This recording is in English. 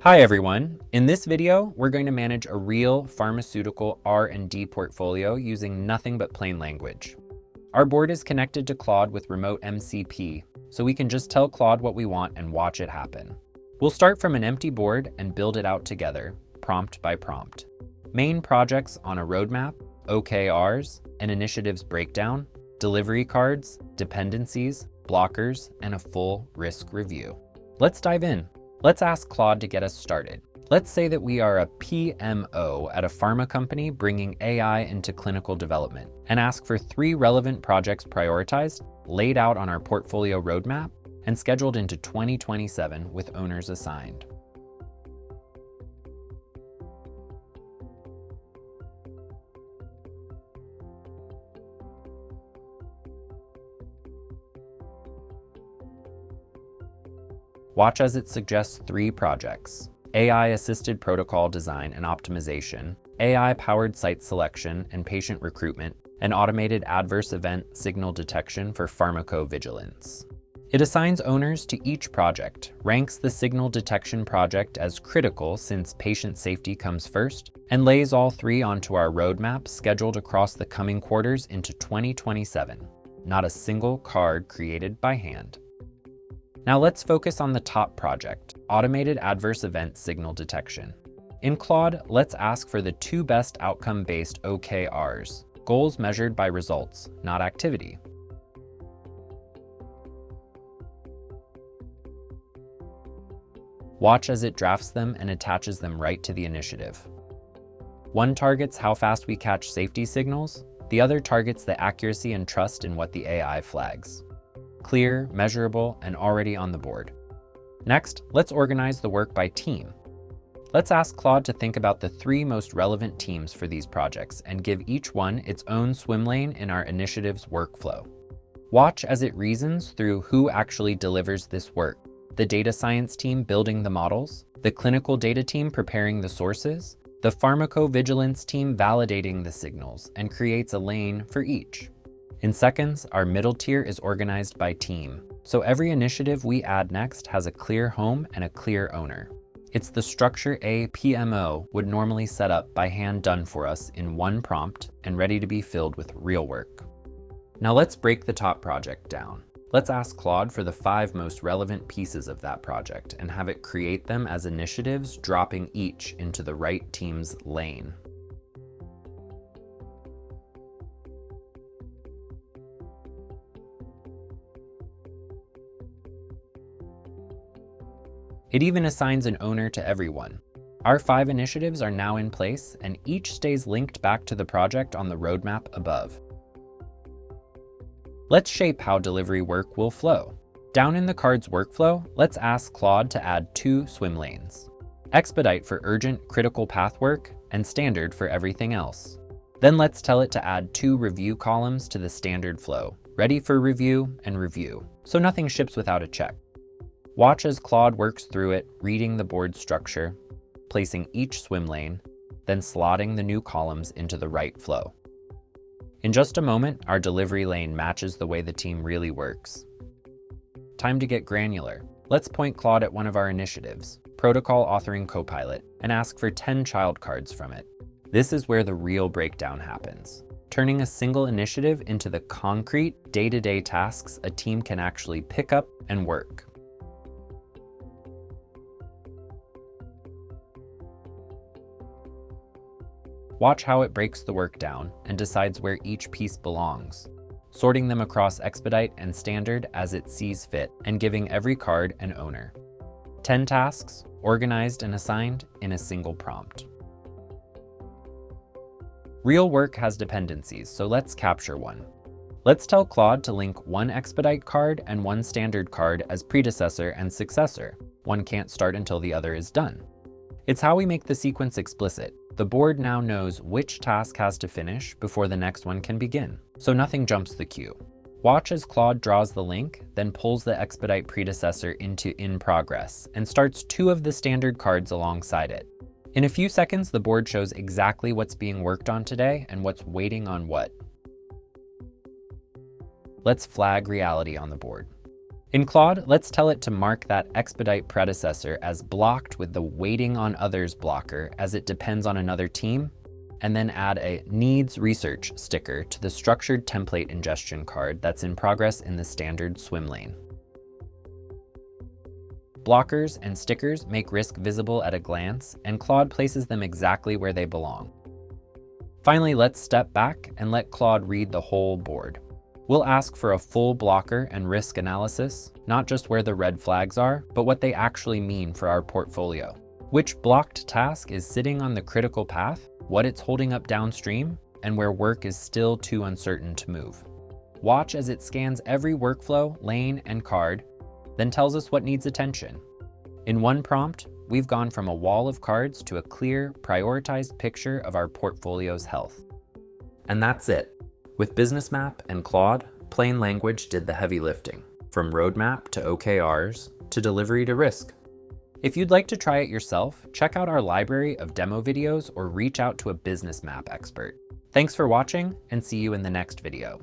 Hi everyone. In this video, we're going to manage a real pharmaceutical R&D portfolio using nothing but plain language. Our board is connected to Claude with remote MCP, so we can just tell Claude what we want and watch it happen. We'll start from an empty board and build it out together, prompt by prompt. Main projects on a roadmap, OKRs, an initiatives breakdown, delivery cards, dependencies, blockers, and a full risk review. Let's dive in. Let's ask Claude to get us started. Let's say that we are a PMO at a pharma company bringing AI into clinical development, and ask for 3 relevant projects prioritized, laid out on our portfolio roadmap, and scheduled into 2027 with owners assigned. Watch as it suggests 3 projects: AI-assisted protocol design and optimization, AI-powered site selection and patient recruitment, and automated adverse event signal detection for pharmacovigilance. It assigns owners to each project, ranks the signal detection project as critical since patient safety comes first, and lays all 3 onto our roadmap scheduled across the coming quarters into 2027. Not a single card created by hand. Now let's focus on the top project, automated adverse event signal detection. In Claude, let's ask for the 2 best outcome-based OKRs, goals measured by results, not activity. Watch as it drafts them and attaches them right to the initiative. One targets how fast we catch safety signals, the other targets the accuracy and trust in what the AI flags. Clear, measurable, and already on the board. Next, let's organize the work by team. Let's ask Claude to think about the 3 most relevant teams for these projects and give each one its own swim lane in our initiative's workflow. Watch as it reasons through who actually delivers this work: the data science team building the models, the clinical data team preparing the sources, the pharmacovigilance team validating the signals, and creates a lane for each. In seconds, our middle tier is organized by team, so every initiative we add next has a clear home and a clear owner. It's the structure a PMO would normally set up by hand done for us in one prompt and ready to be filled with real work. Now let's break the top project down. Let's ask Claude for the 5 most relevant pieces of that project and have it create them as initiatives, dropping each into the right team's lane. It even assigns an owner to everyone. Our 5 initiatives are now in place, and each stays linked back to the project on the roadmap above. Let's shape how delivery work will flow. Down in the card's workflow, let's ask Claude to add 2 swim lanes: expedite for urgent, critical path work, and standard for everything else. Then let's tell it to add 2 review columns to the standard flow: ready for review and review, so nothing ships without a check. Watch as Claude works through it, reading the board structure, placing each swim lane, then slotting the new columns into the right flow. In just a moment, our delivery lane matches the way the team really works. Time to get granular. Let's point Claude at one of our initiatives, Protocol Authoring Copilot, and ask for 10 child cards from it. This is where the real breakdown happens, turning a single initiative into the concrete, day-to-day tasks a team can actually pick up and work. Watch how it breaks the work down and decides where each piece belongs, sorting them across expedite and standard as it sees fit, and giving every card an owner. 10 tasks, organized and assigned in a single prompt. Real work has dependencies, so let's capture one. Let's tell Claude to link 1 expedite card and 1 standard card as predecessor and successor. One can't start until the other is done. It's how we make the sequence explicit. The board now knows which task has to finish before the next one can begin, so nothing jumps the queue. Watch as Claude draws the link, then pulls the expedite predecessor into in progress, and starts 2 of the standard cards alongside it. In a few seconds, the board shows exactly what's being worked on today and what's waiting on what. Let's flag reality on the board. In Claude, let's tell it to mark that expedite predecessor as blocked with the waiting on others blocker as it depends on another team, and then add a needs research sticker to the structured template ingestion card that's in progress in the standard swim lane. Blockers and stickers make risk visible at a glance, and Claude places them exactly where they belong. Finally, let's step back and let Claude read the whole board. We'll ask for a full blocker and risk analysis, not just where the red flags are, but what they actually mean for our portfolio. Which blocked task is sitting on the critical path, what it's holding up downstream, and where work is still too uncertain to move. Watch as it scans every workflow, lane, and card, then tells us what needs attention. In one prompt, we've gone from a wall of cards to a clear, prioritized picture of our portfolio's health. And that's it. With Businessmap and Claude, plain language did the heavy lifting, from roadmap to OKRs to delivery to risk. If you'd like to try it yourself, check out our library of demo videos or reach out to a Businessmap expert. Thanks for watching, and see you in the next video.